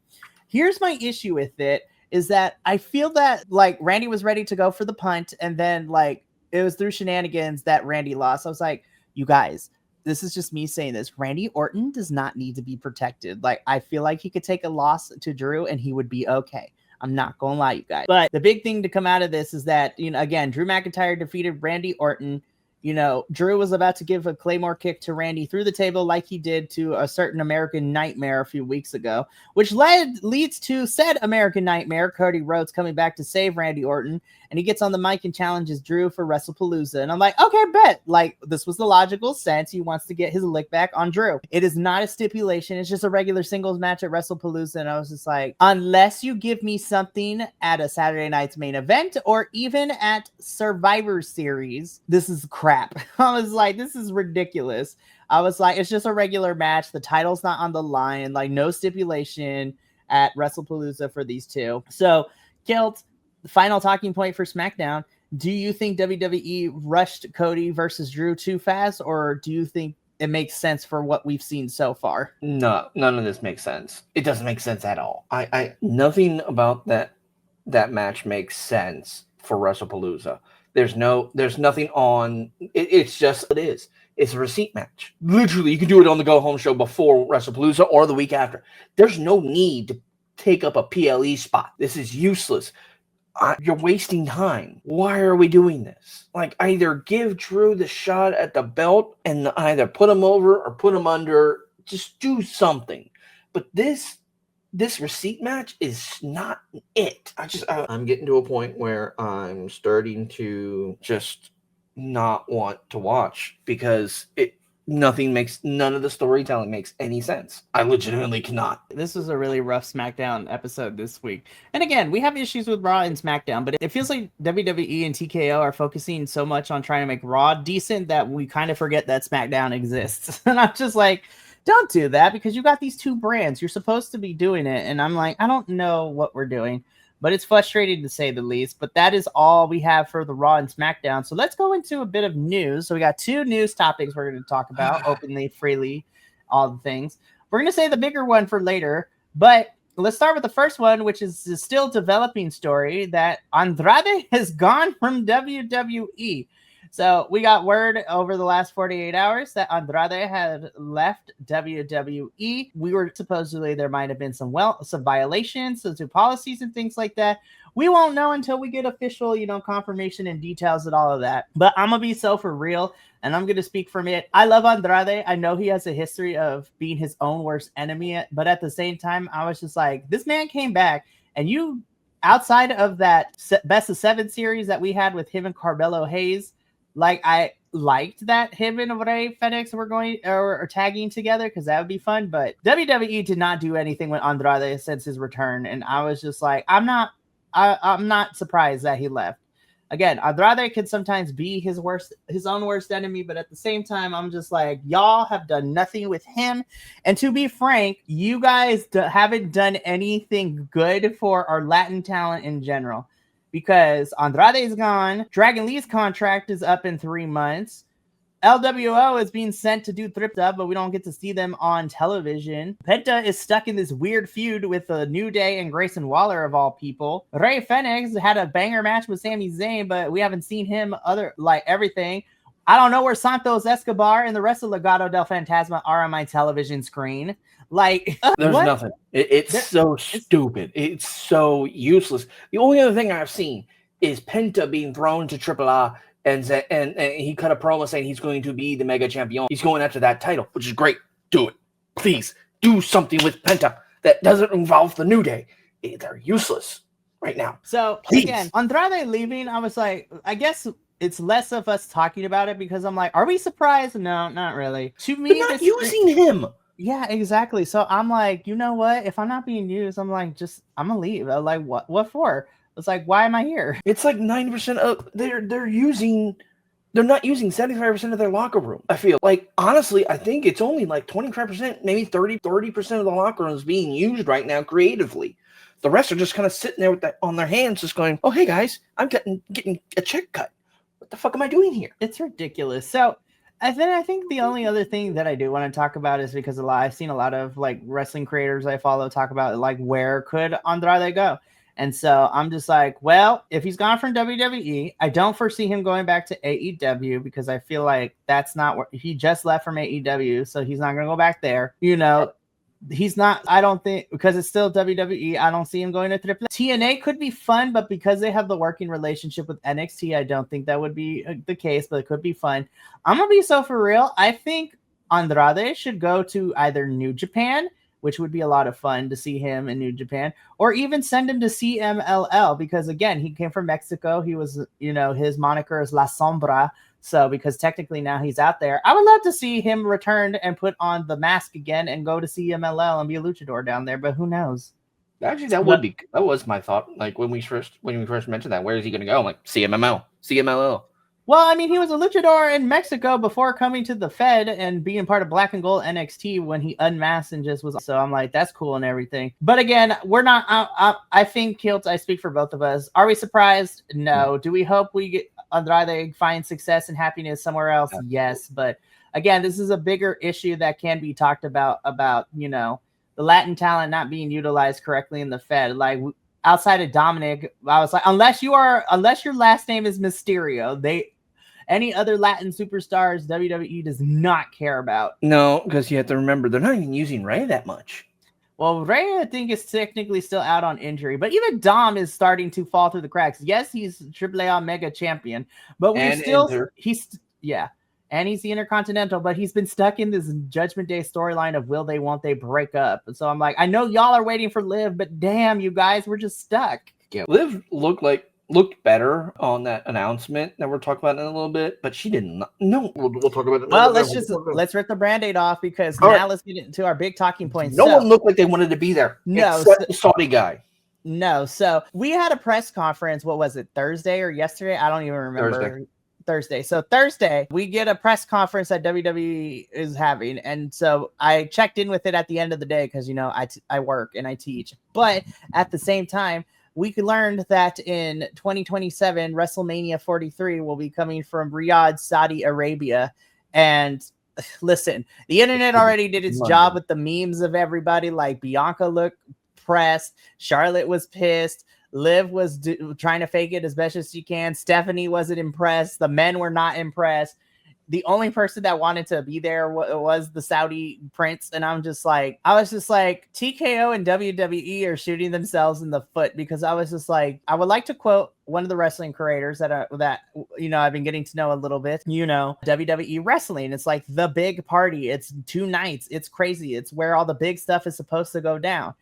Here's my issue with it is that I feel that like Randy was ready to go for the punt, and then like it was through shenanigans that Randy lost. I was like, you guys, this is just me saying this. Randy Orton does not need to be protected. Like, I feel like he could take a loss to Drew and he would be okay. I'm not going to lie, you guys. But the big thing to come out of this is that, you know, again, Drew McIntyre defeated Randy Orton. You know, Drew was about to give a Claymore kick to Randy through the table like he did to a certain American Nightmare a few weeks ago, which leads to said American Nightmare, Cody Rhodes, coming back to save Randy Orton, and he gets on the mic and challenges Drew for WrestlePalooza. And I'm like, okay, bet. Like, this was the logical sense. He wants to get his lick back on Drew. It is not a stipulation. It's just a regular singles match at WrestlePalooza. And I was just like, unless you give me something at a Saturday night's main event or even at Survivor Series, this is crap. I was like, this is ridiculous. I was like, it's just a regular match. The title's not on the line. Like, no stipulation at WrestlePalooza for these two. So, Kilt, the final talking point for SmackDown. Do you think WWE rushed Cody versus Drew too fast, or do you think it makes sense for what we've seen so far? No, none of this makes sense. It doesn't make sense at all. Nothing about that match makes sense for WrestlePalooza. There's nothing on it. It's just it is. It's a receipt match. Literally, you can do it on the go home show before WrestlePalooza or the week after. There's no need to take up a PLE spot. This is useless. You're wasting time. Why are we doing this? Like, either give Drew the shot at the belt and either put him over or put him under. Just do something. But this receipt match is not it. I'm getting to a point where I'm starting to just not want to watch because none of the storytelling makes any sense. I legitimately cannot. This was a really rough SmackDown episode this week. And again, we have issues with Raw and SmackDown, but it feels like WWE and TKO are focusing so much on trying to make Raw decent that we kind of forget that SmackDown exists. And I'm just like, don't do that, because you got these two brands. You're supposed to be doing it. And I'm like, I don't know what we're doing, but it's frustrating to say the least. But that is all we have for the Raw and SmackDown. So let's go into a bit of news. So we got two news topics we're going to talk about openly, freely, all the things. We're going to say the bigger one for later, but let's start with the first one, which is the still developing story that Andrade has gone from WWE. So we got word over the last 48 hours that Andrade had left WWE. We were supposedly there might have been some violations to policies and things like that. We won't know until we get official, confirmation and details and all of that. But I'm gonna be so for real, and I'm gonna speak from it. I love Andrade. I know he has a history of being his own worst enemy, but at the same time, I was just like, this man came back, and you, outside of that best of 7 series that we had with him and Carmelo Hayes, like I liked that him and Rey Fenix were going or tagging together because that would be fun. But WWE did not do anything with Andrade since his return, and I was just like, I'm not surprised that he left. Again, Andrade can sometimes be his own worst enemy, but at the same time, I'm just like, y'all have done nothing with him. And to be frank, you guys haven't done anything good for our Latin talent in general, because Andrade's gone. Dragon Lee's contract is up in 3 months. LWO is being sent to do Tripta, but we don't get to see them on television. Penta is stuck in this weird feud with the New Day and Grayson Waller of all people. Rey Fenix had a banger match with Sami Zayn, but we haven't seen him everything. I don't know where Santos Escobar and the rest of Legado del Fantasma are on my television screen. There's nothing. It's so stupid. It's so useless. The only other thing I've seen is Penta being thrown to AAA. And he cut a promo saying he's going to be the Mega Champion. He's going after that title, which is great. Do it. Please do something with Penta that doesn't involve the New Day. They're useless right now. So, please. Again, Andrade leaving, I was like, I guess it's less of us talking about it because I'm like, are we surprised? No, not really. To me, they're not using him. Yeah, exactly. So I'm like, you know what? If I'm not being used, I'm like, I'm going to leave. I'm like, what for? It's like, why am I here? It's like 90% of they're not using 75% of their locker room. I feel like, honestly, I think it's only like 25%, maybe 30% of the locker room is being used right now creatively. The rest are just kind of sitting there with that on their hands, just going, "Oh, hey guys, I'm getting a check cut. What the fuck am I doing here?" It's ridiculous. So, I think the only other thing that I do want to talk about is because I've seen a lot of like wrestling creators I follow talk about like where could Andrade go. And so I'm just like, well, if he's gone from WWE, I don't foresee him going back to AEW because I feel like that's not where he just left from AEW. So he's not going to go back there. He's not, I don't think, because it's still WWE, I don't see him going to AAA. TNA could be fun, but because they have the working relationship with NXT, I don't think that would be the case, but it could be fun. I'm going to be so for real. I think Andrade should go to either New Japan, which would be a lot of fun to see him in New Japan, or even send him to CMLL because, again, he came from Mexico. He was, his moniker is La Sombra. So because technically now he's out there, I would love to see him return and put on the mask again and go to CMLL and be a luchador down there, but who knows? Actually, that was my thought. Like when we first mentioned that, where is he going to go? I'm like, CMLL. Well, I mean, he was a luchador in Mexico before coming to the Fed and being part of Black and Gold NXT when he unmasked and just was. So I'm like, that's cool and everything. But again, we're not. I think, Kilt, I speak for both of us. Are we surprised? No. Do we hope we get Andrade find success and happiness somewhere else? Yes. But again, this is a bigger issue that can be talked about, the Latin talent not being utilized correctly in the Fed. Like, outside of Dominic, I was like, unless your last name is Mysterio, any other Latin superstars WWE does not care about. No, because you have to remember they're not even using Rey that much. Well, Rey, I think, is technically still out on injury, but even Dom is starting to fall through the cracks. Yes, he's AAA Mega Champion, but and he's the Intercontinental, but he's been stuck in this Judgment Day storyline of will they, won't they break up. And so I'm like, I know y'all are waiting for Liv, but damn, you guys, we're just stuck. Yeah, Liv looked better on that announcement that we're talking about in a little bit, but she didn't. No, we'll talk about it. Well, let's rip the Band-Aid off because now let's get into our big talking points. No one looked like they wanted to be there. No, except the Saudi guy. No, so we had a press conference. What was it, Thursday or yesterday? I don't even remember. Thursday. So Thursday, we get a press conference that WWE is having. And so I checked in with it at the end of the day because, I work and I teach. But at the same time, we learned that in 2027, WrestleMania 43 will be coming from Riyadh, Saudi Arabia. And listen, the internet already did its job with the memes of everybody. Like Bianca looked impressed. Charlotte was pissed. Liv was trying to fake it as best as she can. Stephanie wasn't impressed. The men were not impressed. The only person that wanted to be there was the Saudi prince. And I was just like, TKO and WWE are shooting themselves in the foot, because I was just like, I would like to quote one of the wrestling creators that I've been getting to know a little bit, WWE wrestling. It's like the big party. It's 2 nights. It's crazy. It's where all the big stuff is supposed to go down.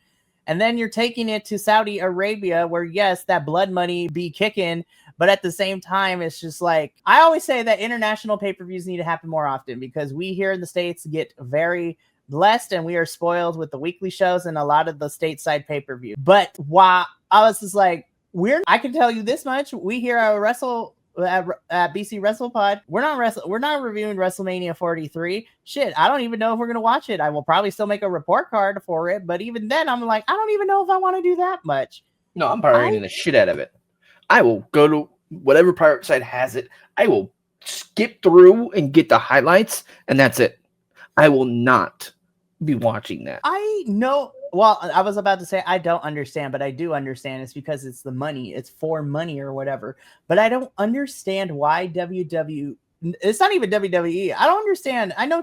And then you're taking it to Saudi Arabia, where, yes, that blood money be kicking. But at the same time, it's just like, I always say that international pay-per-views need to happen more often, because we here in the States get very blessed and we are spoiled with the weekly shows and a lot of the stateside pay-per-view. But while I was just like, I can tell you this much. We here at Wrestle at BC Wrestle Pod, we're not reviewing WrestleMania 43. Shit, I don't even know if we're gonna watch it. I will probably still make a report card for it, but even then, I'm like, I don't even know if I want to do that much. No, I'm pirating the shit out of it. I will go to whatever pirate site has it. I will skip through and get the highlights, and that's it. I will not be watching that. I know. Well, I was about to say I don't understand, but I do understand. It's because it's the money. It's for money or whatever. But I don't understand why WWE. It's not even WWE. I don't understand. I know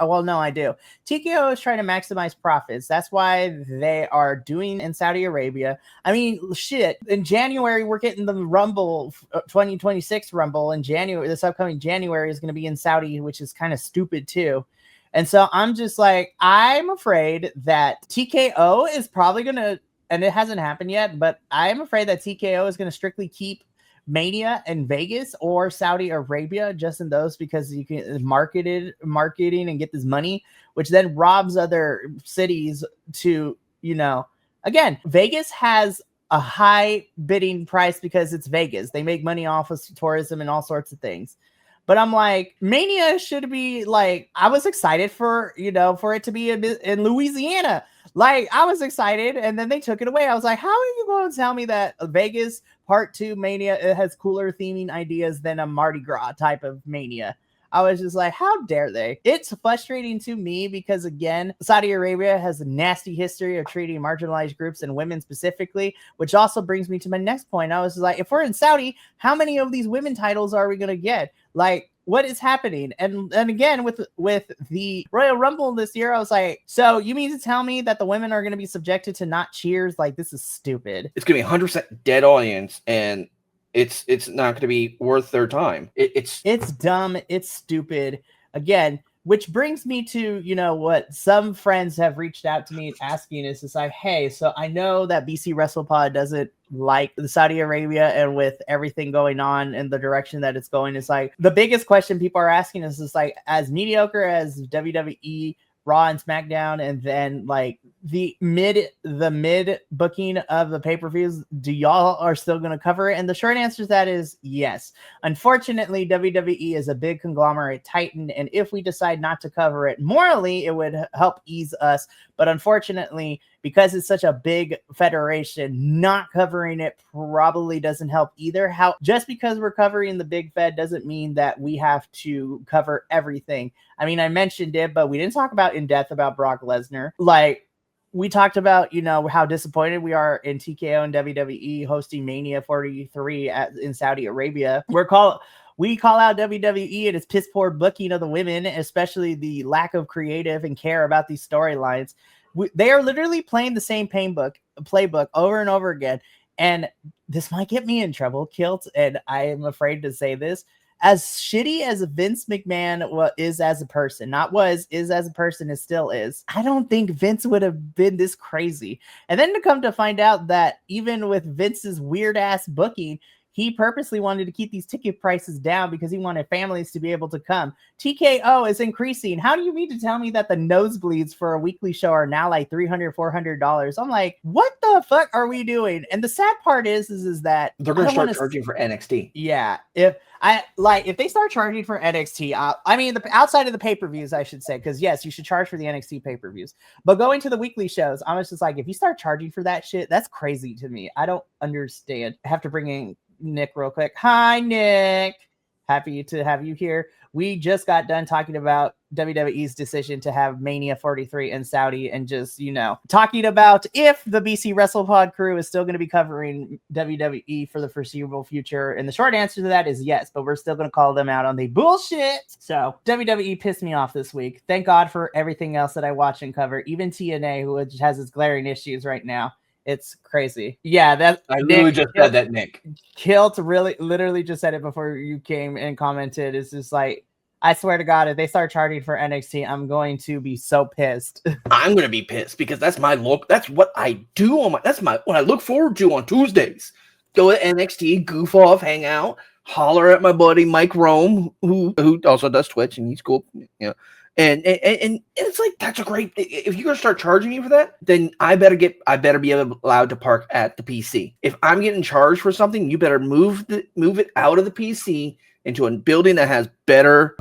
well, no, I do. TKO is trying to maximize profits. That's why they are doing in Saudi Arabia. I mean, shit. In January, we're getting the Rumble 2026 Rumble in January. This upcoming January is going to be in Saudi, which is kind of stupid too. And so I'm just like, I'm afraid that TKO is probably going to, and it hasn't happened yet, but I'm afraid that TKO is going to strictly keep Mania in Vegas or Saudi Arabia, just in those, because you can marketing and get this money, which then robs other cities to, again, Vegas has a high bidding price because it's Vegas. They make money off of tourism and all sorts of things. But I'm like, Mania should be like, I was excited for it to be in Louisiana. Like, I was excited, and then they took it away. I was like, how are you going to tell me that Vegas Part 2 Mania has cooler theming ideas than a Mardi Gras type of Mania? I was just like, how dare they? It's frustrating to me because, again, Saudi Arabia has a nasty history of treating marginalized groups and women specifically, which also brings me to my next point. I was like, if we're in Saudi, how many of these women titles are we going to get? Like, what is happening? And again, with the Royal Rumble this year, I was like, so you mean to tell me that the women are going to be subjected to not cheers? Like, this is stupid. It's going to be 100% dead audience, and it's not going to be worth their time. It's dumb. It's stupid. Again, which brings me to, what some friends have reached out to me asking is just like, hey, so I know that BC WrestlePod doesn't like the Saudi Arabia, and with everything going on and the direction that it's going, it's like the biggest question people are asking is just like, as mediocre as WWE, Raw and SmackDown, and then like the mid booking of the pay-per-views, do y'all are still going to cover it? And the short answer to that is yes. Unfortunately, WWE is a big conglomerate titan, and if we decide not to cover it, morally it would help ease us, but unfortunately, because it's such a big federation, not covering it probably doesn't help either. Just because we're covering the big fed doesn't mean that we have to cover everything. I mean, I mentioned it, but we didn't talk about in depth about Brock Lesnar. Like, we talked about, how disappointed we are in TKO and WWE hosting Mania 43 in Saudi Arabia. We call out WWE and its piss poor booking of the women, especially the lack of creative and care about these storylines. They are literally playing the same playbook over and over again. And this might get me in trouble, Kilt, and I am afraid to say this. As shitty as Vince McMahon is as a person, is as a person, and still is, I don't think Vince would have been this crazy. And then to come to find out that even with Vince's weird ass booking, he purposely wanted to keep these ticket prices down because he wanted families to be able to come. TKO is increasing. How do you mean to tell me that the nosebleeds for a weekly show are now like $300, $400? I'm like, what the fuck are we doing? And the sad part is that they're going to start charging for NXT. Yeah. If they start charging for NXT, outside of the pay-per-views, I should say, because yes, you should charge for the NXT pay-per-views, but going to the weekly shows, I was just like, if you start charging for that shit, that's crazy to me. I don't understand. I have to bring in Nick real quick. Hi, Nick. Happy to have you here. We just got done talking about WWE's decision to have Mania 43 in Saudi and just, talking about if the BC WrestlePod crew is still going to be covering WWE for the foreseeable future. And the short answer to that is yes, but we're still going to call them out on the bullshit. So WWE pissed me off this week. Thank God for everything else that I watch and cover, even TNA, who has its glaring issues right now. It's crazy. Yeah, that I literally just said that, Nick. Kilt literally just said it before you came and commented. It's just like, I swear to God, if they start charging for NXT, I'm going to be so pissed. I'm going to be pissed because that's my look. That's what I do what I look forward to on Tuesdays. Go to NXT, goof off, hang out, holler at my buddy Mike Rome, who also does Twitch, and he's cool. And it's like, that's a great. If you're gonna start charging me for that, then I better be allowed to park at the PC. If I'm getting charged for something, you better move it out of the PC into a building that has better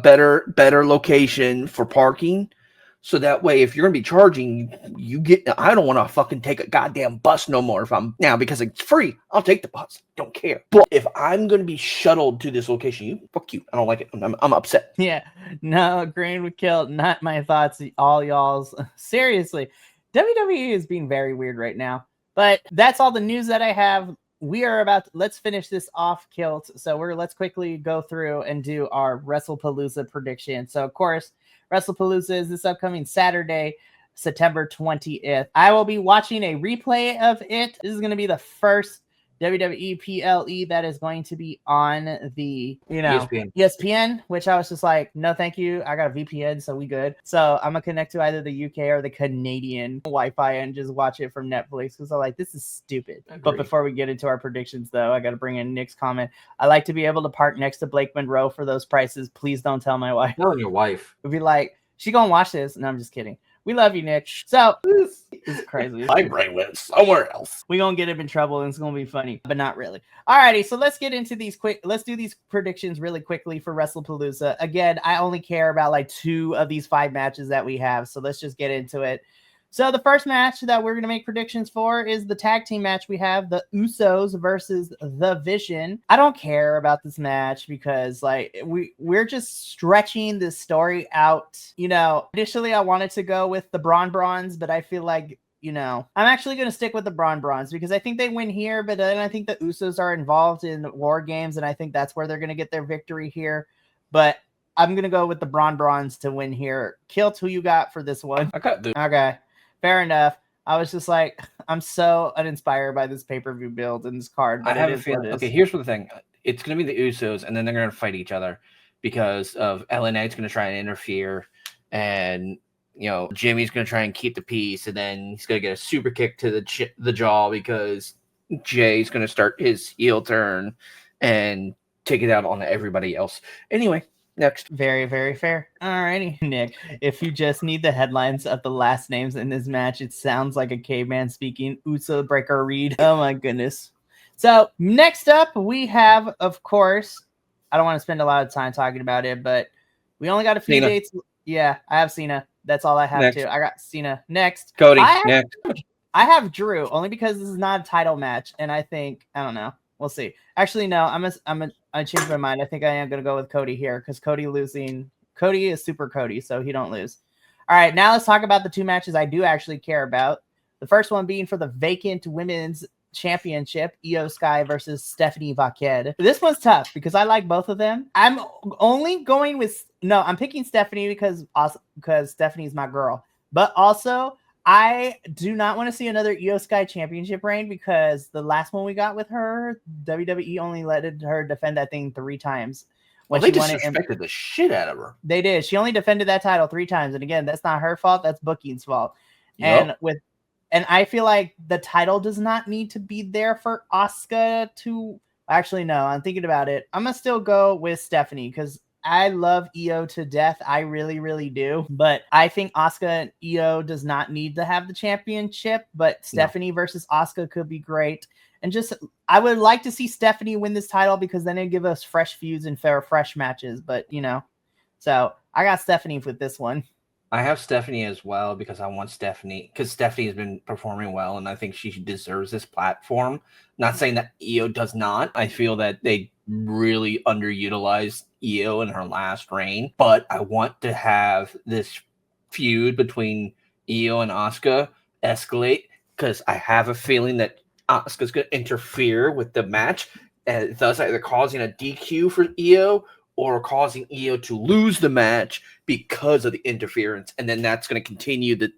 location for parking. So that way, if you're gonna be charging, I don't want to fucking take a goddamn bus no more. Because it's free, I'll take the bus. Don't care. But if I'm gonna be shuttled to this location, fuck you. I don't like it. I'm upset. Yeah, no, agreeing with Kilt. Not my thoughts. All y'all's. Seriously, WWE is being very weird right now. But that's all the news that I have. Let's finish this off, Kilt. So let's quickly go through and do our WrestlePalooza prediction. So of course, WrestlePalooza is this upcoming Saturday, September 20th. I will be watching a replay of it. This is going to be the first WWE PLE that is going to be on the, ESPN, which I was just like, no, thank you. I got a VPN, so we good. So I'm going to connect to either the UK or the Canadian Wi-Fi and just watch it from Netflix because I'm like, this is stupid. Agreed. But before we get into our predictions, though, I got to bring in Nick's comment. I like to be able to park next to Blake Monroe for those prices. Please don't tell my wife. Tell your wife. Would be like, she going to watch this. No, I'm just kidding. We love you, Nick. So this is crazy. My brain went somewhere else. We're going to get him in trouble and it's going to be funny, but not really. Alrighty, so let's get into let's do these predictions really quickly for WrestlePalooza. Again, I only care about like 2 of these 5 matches that we have, so let's just get into it. So the first match that we're going to make predictions for is the tag team match. We have the Usos versus The Vision. I don't care about this match because like we're just stretching this story out. Initially I wanted to go with the Braun Brawns, but I feel like, I'm actually going to stick with the Braun Brawns because I think they win here, but then I think the Usos are involved in War Games, and I think that's where they're going to get their victory here. But I'm going to go with the Braun Brawns to win here. Kilt, who you got for this one? Okay. Fair enough. I was just like, I'm so uninspired by this pay-per-view build and this card. I have a feeling. Okay, here's the thing. It's going to be the Usos, and then they're going to fight each other because of LNA's going to try and interfere, and Jimmy's going to try and keep the peace, and then he's going to get a super kick to the jaw because Jay's going to start his heel turn and take it out on everybody else. Anyway. Next. Very, very fair. Alrighty, Nick. If you just need the headlines of the last names in this match, it sounds like a caveman speaking. Uso Breaker Reed. Oh my goodness. So next up, we have, of course, I don't want to spend a lot of time talking about it, but we only got a few dates. Yeah, I have Cena. That's all I have to. I got Cena. Next. Cody. Next. I have Drew only because this is not a title match, and I think I don't know. We'll see. Actually, no. I changed my mind. I think I am going to go with Cody here because Cody is super Cody, so he don't lose. All right, now let's talk about the 2 matches I do actually care about. The first one being for the vacant women's championship, Io Sky versus Stephanie Vaquette. This one's tough because I like both of them. I'm picking Stephanie because Stephanie's my girl, but also I do not want to see another Io Sky championship reign because the last one we got with her, WWE only let her defend that thing 3 times. They disrespected the shit out of her. They did. She only defended that title 3 times. And again, that's not her fault. That's booking's fault. Yep. And I feel like the title does not need to be there for Asuka to actually, no, I'm thinking about it. I'm going to still go with Stephanie because I love Io to death. I really, really do. But I think Asuka and Io does not need to have the championship. But Stephanie versus Asuka could be great. And just, I would like to see Stephanie win this title because then it'd give us fresh feuds and fresh matches. But, so I got Stephanie with this one. I have Stephanie as well because I want Stephanie, because Stephanie has been performing well and I think she deserves this platform. Not saying that Io does not. I feel that they really underutilized Io in her last reign, but I want to have this feud between Io and Asuka escalate because I have a feeling that Asuka's going to interfere with the match and thus either causing a DQ for Io or causing Io to lose the match because of the interference, and then that's going to continue the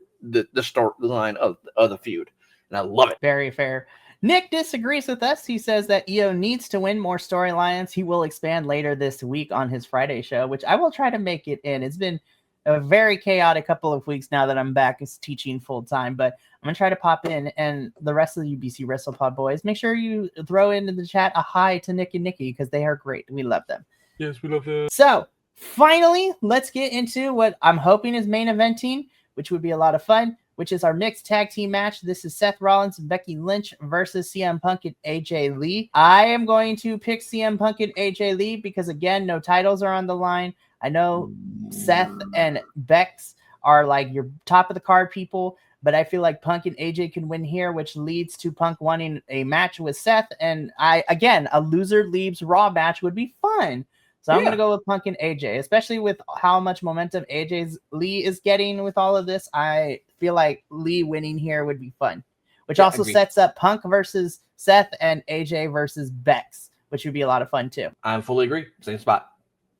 storyline of the feud, and I love it. Very fair. Nick disagrees with us. He says that Io needs to win more storylines. He will expand later this week on his Friday show, which I will try to make it in. It's been a very chaotic couple of weeks now that I'm back as teaching full time, but I'm going to try to pop in. And the rest of the UBC WrestlePod boys, make sure you throw into the chat a hi to Nick and Nikki because they are great. We love them. Yes, we love them. So finally, let's get into what I'm hoping is main eventing, which would be a lot of fun, which is our mixed tag team match. This is Seth Rollins and Becky Lynch versus CM Punk and AJ Lee. I am going to pick CM Punk and AJ Lee because, again, no titles are on the line. I know Seth and Bex are like your top of the card people, but I feel like Punk and AJ can win here, which leads to Punk wanting a match with Seth. And a loser leaves Raw match would be fun. So I'm going to go with Punk and AJ, especially with how much momentum Lee is getting with all of this. I feel like Lee winning here would be fun, which also sets up Punk versus Seth and AJ versus Bex, which would be a lot of fun too. I fully agree. Same spot.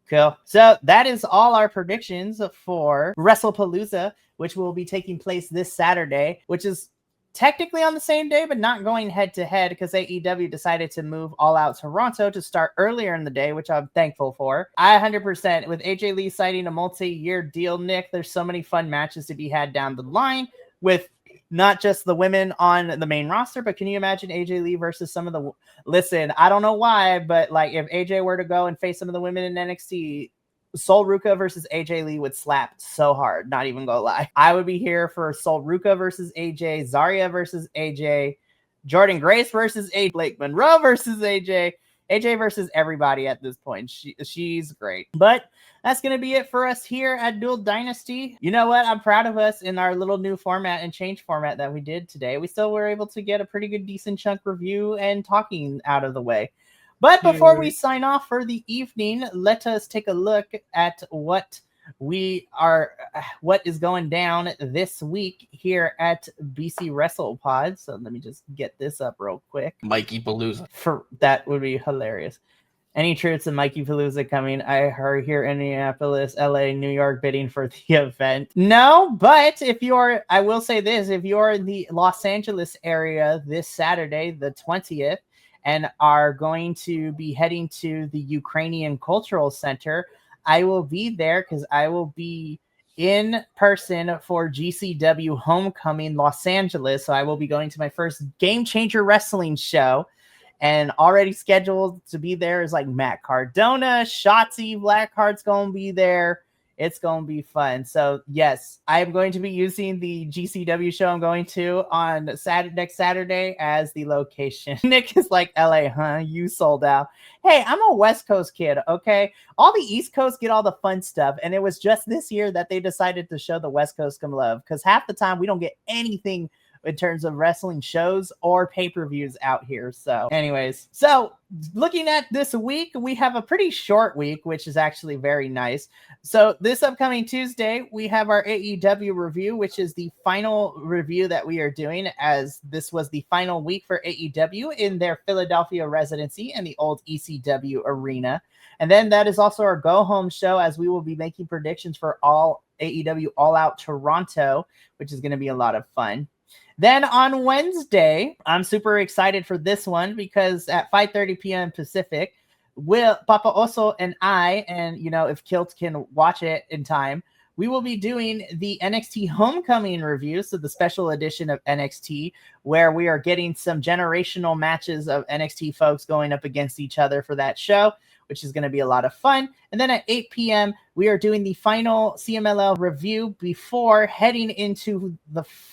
Cool. So that is all our predictions for WrestlePalooza, which will be taking place this Saturday, which is technically on the same day, but not going head to head because AEW decided to move All Out Toronto to start earlier in the day, which I'm thankful for. I 100% with AJ Lee signing a multi-year deal, Nick, there's so many fun matches to be had down the line with not just the women on the main roster, but can you imagine AJ Lee versus some of the... Listen, I don't know why, but like if AJ were to go and face some of the women in NXT, Sol Ruka versus AJ Lee would slap so hard, not even gonna lie. I would be here for Sol Ruka versus AJ, Zarya versus AJ, Jordan Grace versus AJ, Blake Monroe versus AJ versus everybody at this point. She's great. But that's going to be it for us here at Dual Dynasty. You know what? I'm proud of us in our little new format and change format that we did today. We still were able to get a pretty good, decent chunk review and talking out of the way. But before we sign off for the evening, let us take a look at what is going down this week here at BC WrestlePod. So let me just get this up real quick. Mikey Palooza. That would be hilarious. Any troops in Mikey Palooza coming? I heard here Indianapolis, LA, New York bidding for the event. No, but I will say this, if you're in the Los Angeles area this Saturday, the 20th, and are going to be heading to the Ukrainian Cultural Center, I will be there because I will be in person for GCW Homecoming Los Angeles. So I will be going to my first Game Changer Wrestling show, and already scheduled to be there is like Matt Cardona, Shotzi Blackheart's going to be there. It's going to be fun. So yes, I'm going to be using the GCW show I'm going to on next Saturday as the location. Nick is like, LA, huh? You sold out. Hey, I'm a West Coast kid, okay? All the East Coast get all the fun stuff. And it was just this year that they decided to show the West Coast some love because half the time we don't get anything in terms of wrestling shows or pay-per-views out here. So anyways, looking at this week, we have a pretty short week, which is actually very nice. So this upcoming Tuesday, we have our AEW review, which is the final review that we are doing, as this was the final week for AEW in their Philadelphia residency in the old ECW arena. And then that is also our go-home show, as we will be making predictions for all AEW All Out Toronto, which is going to be a lot of fun. Then on Wednesday, I'm super excited for this one because at 5:30 p.m. Pacific, Papa Oso and I, and if Kilt can watch it in time, we will be doing the NXT Homecoming review, so the special edition of NXT, where we are getting some generational matches of NXT folks going up against each other for that show, which is going to be a lot of fun. And then at 8 p.m., we are doing the final CMLL review before heading into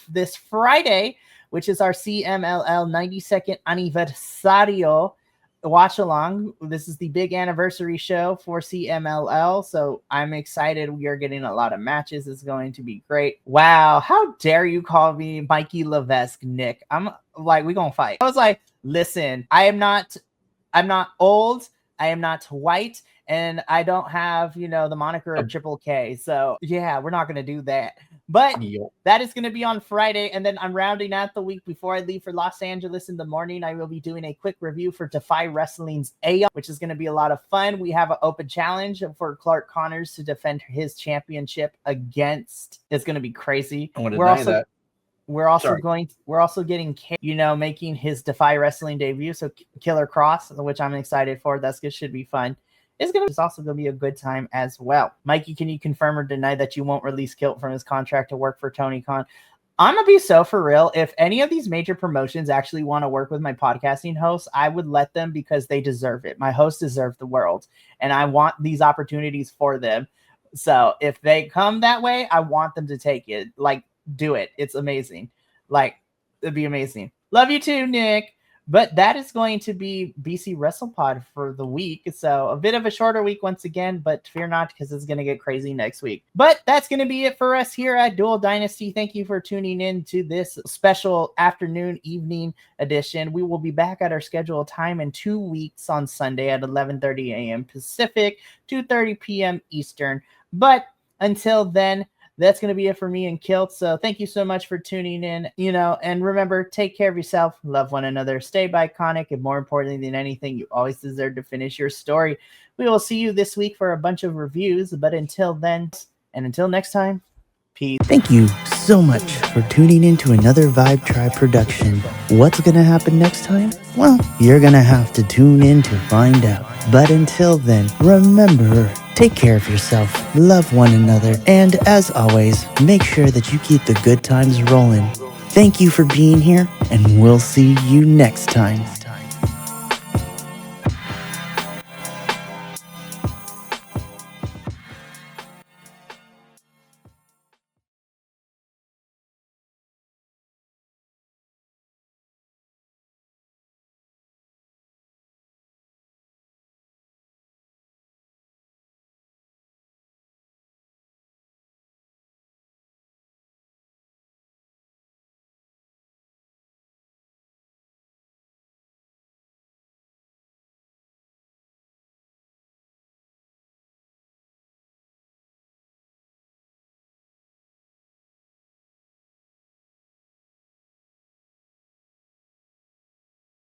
this Friday, which is our CMLL 92nd Aniversario watch along. This is the big anniversary show for CMLL, so I'm excited. We are getting a lot of matches. It's going to be great. Wow, how dare you call me Mikey Levesque, Nick? I'm like, we gonna fight. I was like, listen, I'm not old, I am not white, and I don't have, the moniker of Triple K. So yeah, we're not gonna do that. But that is going to be on Friday. And then I'm rounding out the week before I leave for Los Angeles in the morning. I will be doing a quick review for Defy Wrestling's AO, which is going to be a lot of fun. We have an open challenge for Clark Connors to defend his championship against. It's going to be crazy. We're also getting, making his Defy Wrestling debut. So Killer Cross, which I'm excited for. Should be fun. It's also going to be a good time as well. Mikey, can you confirm or deny that you won't release Kilt from his contract to work for Tony Khan? I'm going to be so for real. If any of these major promotions actually want to work with my podcasting hosts, I would let them because they deserve it. My hosts deserve the world, and I want these opportunities for them. So if they come that way, I want them to take it. Like, do it. It's amazing. Like, it'd be amazing. Love you too, Nick. But that is going to be BC WrestlePod for the week. So a bit of a shorter week once again, but fear not, because it's going to get crazy next week. But that's going to be it for us here at Dual Dynasty. Thank you for tuning in to this special afternoon, evening edition. We will be back at our scheduled time in 2 weeks on Sunday at 11:30 a.m. Pacific, 2:30 p.m. Eastern. But until then, that's going to be it for me and Kilt. So thank you so much for tuning in, and remember, take care of yourself, love one another, stay Bi-Conic, and more importantly than anything, you always deserve to finish your story. We will see you this week for a bunch of reviews, but until then, and until next time, peace. Thank you so much for tuning in to another Vibe Tribe production. What's going to happen next time? Well, you're going to have to tune in to find out. But until then, remember, take care of yourself, love one another, and as always, make sure that you keep the good times rolling. Thank you for being here, and we'll see you next time.